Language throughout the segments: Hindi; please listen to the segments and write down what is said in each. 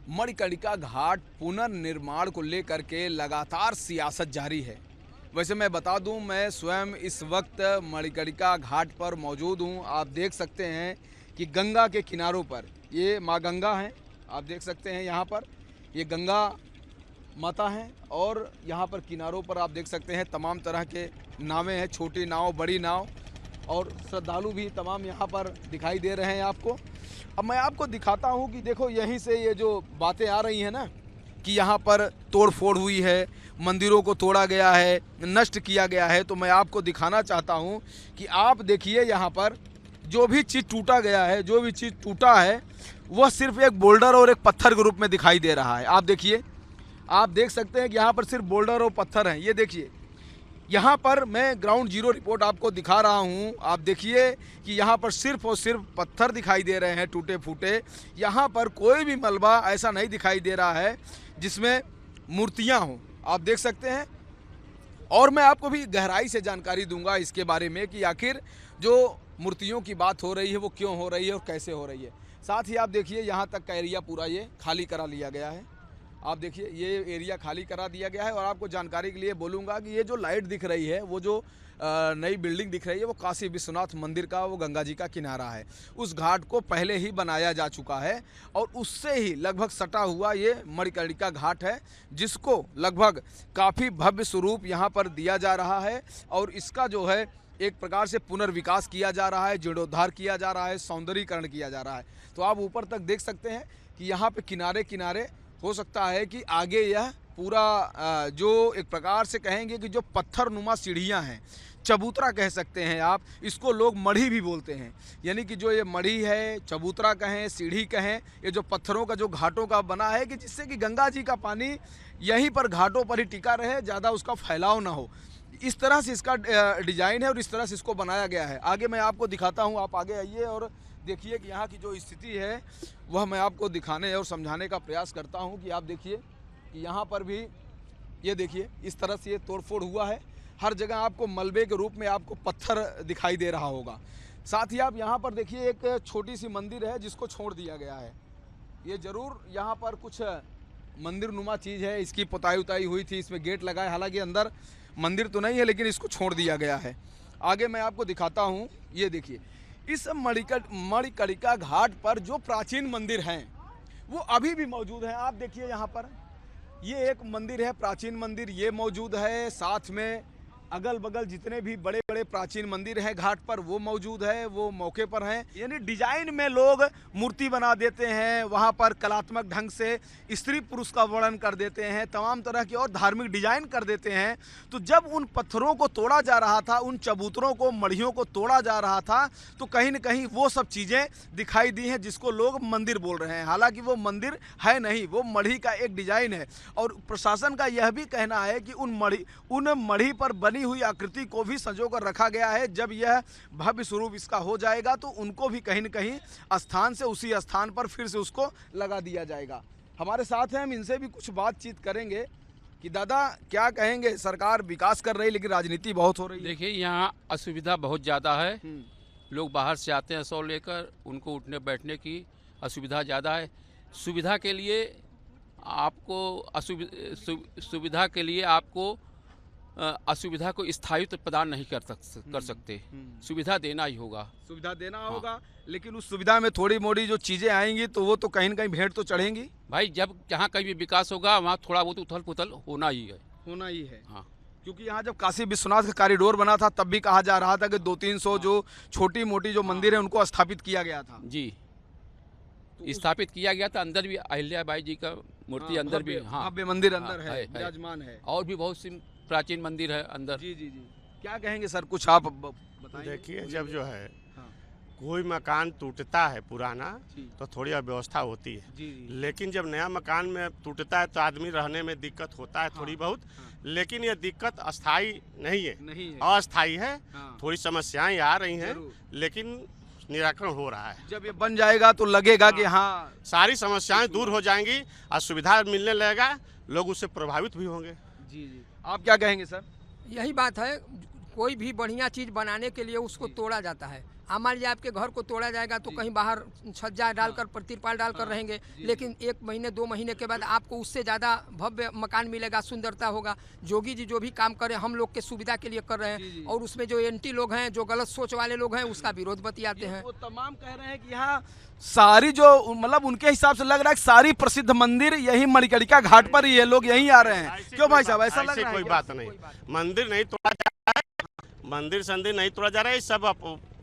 मणिकर्णिका घाट पुनर्निर्माण को लेकर के लगातार सियासत जारी है। वैसे मैं बता दूं, मैं स्वयं इस वक्त मणिकर्णिका घाट पर मौजूद हूं। आप देख सकते हैं कि गंगा के किनारों पर ये माँ गंगा हैं। आप देख सकते हैं यहाँ पर ये गंगा माता हैं और यहाँ पर किनारों पर आप देख सकते हैं तमाम तरह के नावें हैं, छोटी नाव, बड़ी नाव, और श्रद्धालु भी तमाम यहाँ पर दिखाई दे रहे हैं आपको। अब मैं आपको दिखाता हूँ कि देखो यहीं से ये जो बातें आ रही हैं ना कि यहाँ पर तोड़ फोड़ हुई है, मंदिरों को तोड़ा गया है, नष्ट किया गया है, तो मैं आपको दिखाना चाहता हूँ कि आप देखिए यहाँ पर जो भी चीज़ टूटा गया है, जो भी चीज़ टूटा है वह सिर्फ एक बोल्डर और एक पत्थर के रूप में दिखाई दे रहा है। आप देखिए, आप देख सकते हैं कि यहाँ पर सिर्फ बोल्डर और पत्थर हैं। ये देखिए, यहाँ पर मैं ग्राउंड जीरो रिपोर्ट आपको दिखा रहा हूँ। आप देखिए कि यहाँ पर सिर्फ और सिर्फ पत्थर दिखाई दे रहे हैं टूटे फूटे। यहाँ पर कोई भी मलबा ऐसा नहीं दिखाई दे रहा है जिसमें मूर्तियाँ हों। आप देख सकते हैं, और मैं आपको भी गहराई से जानकारी दूंगा इसके बारे में कि आखिर जो मूर्तियों की बात हो रही है वो क्यों हो रही है और कैसे हो रही है। साथ ही आप देखिए यहाँ तक का एरिया पूरा ये खाली करा लिया गया है। आप देखिए ये एरिया खाली करा दिया गया है। और आपको जानकारी के लिए बोलूँगा कि ये जो लाइट दिख रही है, वो जो नई बिल्डिंग दिख रही है, वो काशी विश्वनाथ मंदिर का, वो गंगा जी का किनारा है। उस घाट को पहले ही बनाया जा चुका है और उससे ही लगभग सटा हुआ ये मणिकर्णिका घाट है, जिसको लगभग काफ़ी भव्य स्वरूप यहाँ पर दिया जा रहा है। और इसका जो है एक प्रकार से पुनर्विकास किया जा रहा है, जीर्णोद्धार किया जा रहा है, सौंदर्यीकरण किया जा रहा है। तो आप ऊपर तक देख सकते हैं कि यहाँ पे किनारे किनारे हो सकता है कि आगे यह पूरा जो एक प्रकार से कहेंगे कि जो पत्थरनुमा सीढ़ियाँ हैं, चबूतरा कह सकते हैं आप इसको, लोग मढ़ी भी बोलते हैं। यानी कि जो ये मढ़ी है, चबूतरा कहें, सीढ़ी कहें, ये जो पत्थरों का जो घाटों का बना है कि जिससे कि गंगा जी का पानी यहीं पर घाटों पर ही टिका रहे, ज़्यादा उसका फैलाव ना हो। इस तरह से इसका डिजाइन है और इस तरह से इसको बनाया गया है। आगे मैं आपको दिखाता हूँ, आप आगे आइए और देखिए कि यहाँ की जो स्थिति है वह मैं आपको दिखाने और समझाने का प्रयास करता हूँ। कि आप देखिए कि यहाँ पर भी ये देखिए इस तरह से ये तोड़फोड़ हुआ है। हर जगह आपको मलबे के रूप में आपको पत्थर दिखाई दे रहा होगा। साथ ही आप यहाँ पर देखिए एक छोटी सी मंदिर है जिसको छोड़ दिया गया है। ये ज़रूर यहाँ पर कुछ मंदिर नुमा चीज़ है, इसकी पुताई उताई हुई थी, इसमें गेट लगा है, हालांकि अंदर मंदिर तो नहीं है लेकिन इसको छोड़ दिया गया है। आगे मैं आपको दिखाता हूँ, ये देखिए इस मणिकर्णिका घाट पर जो प्राचीन मंदिर हैं वो अभी भी मौजूद हैं। आप देखिए यहाँ पर ये एक मंदिर है, प्राचीन मंदिर ये मौजूद है। साथ में अगल बगल जितने भी बड़े बड़े प्राचीन मंदिर हैं घाट पर वो मौजूद है, वो मौके पर हैं। यानी डिजाइन में लोग मूर्ति बना देते हैं, वहाँ पर कलात्मक ढंग से स्त्री पुरुष का वर्णन कर देते हैं, तमाम तरह की और धार्मिक डिजाइन कर देते हैं। तो जब उन पत्थरों को तोड़ा जा रहा था, उन चबूतरों को, मढ़ियों को तोड़ा जा रहा था, तो कहीं न कहीं वो सब चीज़ें दिखाई दी हैं जिसको लोग मंदिर बोल रहे हैं। हालांकि वो मंदिर है नहीं, वो मढ़ी का एक डिजाइन है। और प्रशासन का यह भी कहना है कि उन मढ़ी पर बनी हुई आकृति को भी संजो कर रखा गया है। जब यह भव्य स्वरूप इसका हो जाएगा तो उनको भी कहीं न कहीं स्थान से उसी स्थान पर फिर से उसको लगा दिया जाएगा। हमारे साथ हैं, हम इनसे भी कुछ बातचीत करेंगे कि दादा क्या कहेंगे। सरकार विकास कर रही लेकिन राजनीति बहुत हो रही है। देखिए यहाँ असुविधा बहुत ज़्यादा है। लोग बाहर से आते हैं सौ लेकर, उनको उठने बैठने की असुविधा ज़्यादा है। सुविधा के लिए आपको सुविधा के लिए आपको असुविधा को स्थायित्व प्रदान नहीं कर सकते। सुविधा देना ही होगा, सुविधा देना होगा। लेकिन उस सुविधा में थोड़ी मोड़ी जो चीज़ें आएंगी तो वो तो कहीं न कहीं भेंट तो चढ़ेंगी भाई। जब जहाँ कहीं भी विकास होगा वहाँ थोड़ा बहुत उथल पुथल होना ही है। हाँ, क्योंकि यहाँ जब काशी विश्वनाथ का कॉरिडोर बना था तब भी कहा जा रहा था कि 200-300 जो छोटी मोटी जो मंदिर है उनको स्थापित किया गया था। जी, स्थापित किया गया था। अंदर भी अहिल्याबाई जी का मूर्ति अंदर भी, हाँ, भव्य मंदिर अंदर है, विराजमान है। और भी बहुत सी प्राचीन मंदिर है अंदर। जी जी जी, क्या कहेंगे सर, कुछ आप बताएं। देखिए जब जो है कोई मकान टूटता है पुराना तो थोड़ी अव्यवस्था होती है। जी। लेकिन जब नया मकान में टूटता है तो आदमी रहने में दिक्कत होता है थोड़ी बहुत। लेकिन ये दिक्कत अस्थाई नहीं है, अस्थाई है। थोड़ी समस्याएं आ रही हैं लेकिन निराकरण हो रहा है। जब ये बन जाएगा तो लगेगा कि हाँ सारी समस्याएं दूर हो जाएंगी और सुविधा मिलने लगेगा, लोग उससे प्रभावित भी होंगे। जी जी, आप क्या कहेंगे सर? यही बात है, कोई भी बढ़िया चीज़ बनाने के लिए उसको तोड़ा जाता है। मान लीजिए आपके घर को तोड़ा जाएगा तो कहीं बाहर छज्जा डालकर तिरपाल डालकर रहेंगे, लेकिन 1 महीने 2 महीने के बाद आपको उससे ज़्यादा भव्य मकान मिलेगा, सुंदरता होगा। जोगी जी जो भी काम करे हम लोग के सुविधा के लिए कर रहे हैं, और उसमें जो एंटी लोग हैं, जो गलत सोच वाले लोग हैं, उसका विरोध बतियाते हैं। वो तमाम कह रहे हैं कि यहाँ सारी जो मतलब उनके हिसाब से लग रहा है कि सारी प्रसिद्ध मंदिर यही मणिकर्णिका घाट पर ही है, लोग यहीं आ रहे हैं। क्यों भाई साहब, ऐसा लग रहा है? कोई बात नहीं, मंदिर नहीं तोड़ा जा रहा है, मंदिर संदिर नहीं तोड़ा जा रहा है, सब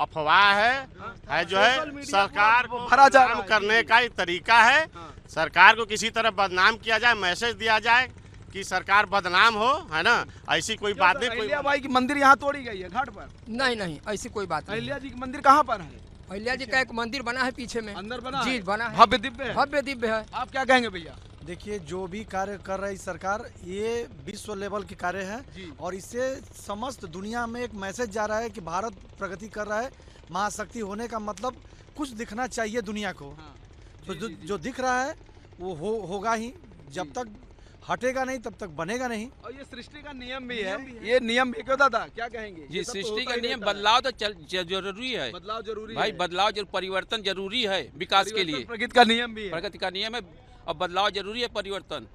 अफवाह है जो है सरकार को बदनाम करने का एक तरीका है। सरकार को किसी तरह बदनाम किया जाए, मैसेज दिया जाए कि सरकार बदनाम हो, है ना, ऐसी कोई बात नहीं। अहिल्या बाई की मंदिर यहाँ तोड़ी गई है घाट पर? नहीं नहीं, ऐसी कोई बात नहीं। अहिल्या जी की मंदिर कहाँ पर है? अहिल्या जी का एक मंदिर बना है पीछे में, अंदर बना जी है? बना है, भव्य दिव्य है? भव्य दिव्य है। आप क्या कहेंगे भैया? देखिए, जो भी कार्य कर रही सरकार, ये विश्व लेवल के कार्य है और इससे समस्त दुनिया में एक मैसेज जा रहा है कि भारत प्रगति कर रहा है। महाशक्ति होने का मतलब कुछ दिखना चाहिए दुनिया को। तो जो दिख रहा है वो होगा ही, जब तक हटेगा नहीं तब तक बनेगा नहीं। और ये सृष्टि का नियम भी है, ये नियम भी क्यों दादा, क्या कहेंगे? जी, सृष्टि का नियम, बदलाव तो जरूरी है, बदलाव जरूरी भाई, है बदलाव परिवर्तन जरूरी है विकास के लिए। प्रगति का नियम भी है, प्रगति का नियम है, अब बदलाव जरूरी है, परिवर्तन।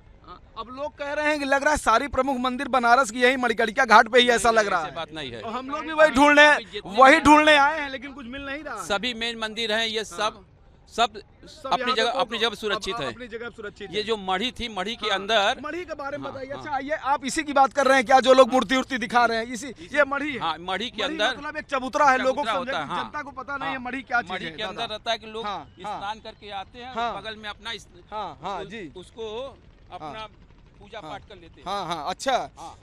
अब लोग कह रहे हैं कि लग रहा है सारी प्रमुख मंदिर बनारस की यही मणिकर्णिका घाट पे ही ऐसा लग रहा है। बात नहीं है, और हम लोग भी वही ढूंढने आए हैं, लेकिन कुछ मिल नहीं रहा। सभी मेन मंदिर हैं ये सब अपनी जगह सुरक्षित है, अपनी जगह सुरक्षित। ये जो मढ़ी थी, मढ़ी के अंदर, मढ़ी के बारे में बताइए। अच्छा, ये आप इसी की बात कर रहे हैं क्या, जो लोग मूर्ति उर्ति दिखा रहे हैं? इसी ये मढ़ी है? हाँ, मढ़ी के अंदर मतलब एक चबूतरा है, लोगों को होता है, हाँ, जनता को पता नहीं है मढ़ी क्या चीज है। मढ़ी के अंदर रहता है कि लोग हाँ, स्नान करके आते हैं, हाँ, बगल में अपना हाँ जी उसको अपना पूजा पाठ कर लेते हैं। हाँ हाँ, अच्छा।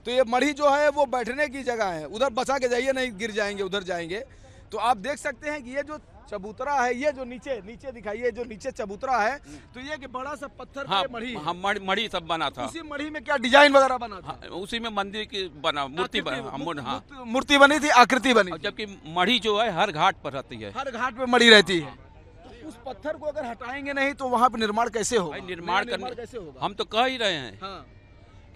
तो ये मढ़ी जो है वो बैठने की जगह है, उधर बचा के जाइए, नहीं गिर जाएंगे, उधर जाएंगे। तो आप देख सकते हैं कि ये जो चबूतरा है, ये जो नीचे दिखाइए, जो नीचे चबूतरा है, तो ये कि बड़ा सा पत्थर का मढ़ी है। हाँ, मढ़ी सब बना था। उसी मढ़ी में क्या डिजाइन वगैरह बना था? हाँ, उसी में मंदिर की बना मूर्ति मूर्ति बनी थी, आकृति बनी। जबकि मढ़ी जो है हर घाट पर रहती है, हर घाट पे मढ़ी रहती है। तो उस पत्थर को अगर हटाएंगे नहीं तो वहाँ पे निर्माण कैसे होगा? निर्माण कैसे होगा? हम तो कह ही रहे हैं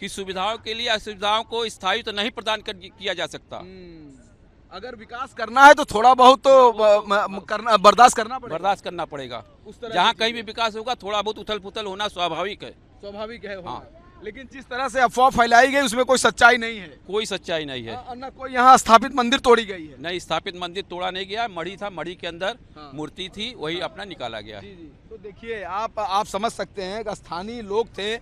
कि सुविधाओं के लिए असुविधाओं को स्थायी तो नहीं प्रदान किया जा सकता। अगर विकास करना है तो थोड़ा बहुत तो बर्दाश्त करना पड़ेगा। जहाँ कहीं भी विकास होगा थोड़ा बहुत उथल पुथल होना स्वाभाविक है। हाँ। लेकिन जिस तरह से अफवाह फैलाई गई उसमें कोई सच्चाई नहीं है। कोई सच्चाई नहीं है। और न कोई यहाँ स्थापित मंदिर तोड़ी गई है। नहीं, स्थापित मंदिर तोड़ा नहीं गया, मढ़ी था, मढ़ी के अंदर मूर्ति थी, वही अपना निकाला गया। तो देखिए, आप समझ सकते हैं कि स्थानीय लोग थे,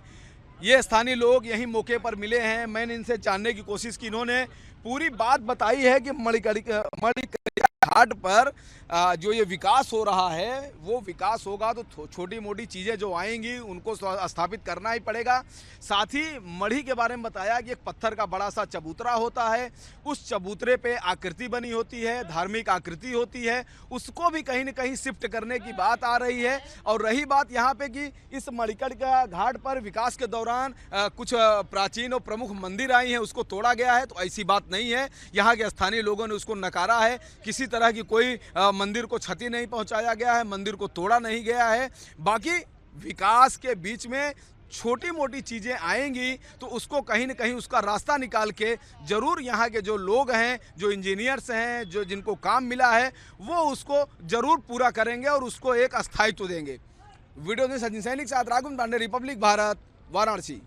ये स्थानीय लोग यही मौके पर मिले हैं। मैंने इनसे जानने की कोशिश की, इन्होंने पूरी बात बताई है कि मणिकर्णिका घाट पर जो ये विकास हो रहा है वो विकास होगा तो छोटी मोटी चीज़ें जो आएंगी उनको स्थापित करना ही पड़ेगा। साथ ही मढ़ी के बारे में बताया कि एक पत्थर का बड़ा सा चबूतरा होता है, उस चबूतरे पे आकृति बनी होती है, धार्मिक आकृति होती है, उसको भी कहीं न कहीं शिफ्ट करने की बात आ रही है। और रही बात यहाँ पे कि इस मणिकर्णिका घाट पर विकास के दौरान कुछ प्राचीन और प्रमुख मंदिर आई हैं, उसको तोड़ा गया है, तो ऐसी बात नहीं है। यहाँ के स्थानीय लोगों ने उसको नकारा है, किसी तरह की कोई मंदिर को क्षति नहीं पहुंचाया गया है, मंदिर को तोड़ा नहीं गया है। बाकी विकास के बीच में छोटी मोटी चीज़ें आएंगी तो उसको कहीं न कहीं उसका रास्ता निकाल के ज़रूर यहाँ के जो लोग हैं, जो इंजीनियर्स हैं, जो जिनको काम मिला है, वो उसको ज़रूर पूरा करेंगे और उसको एक स्थायित्व देंगे। वीडियो में सचिन सैनिक साथ राघव पांडे, रिपब्लिक भारत, वाराणसी।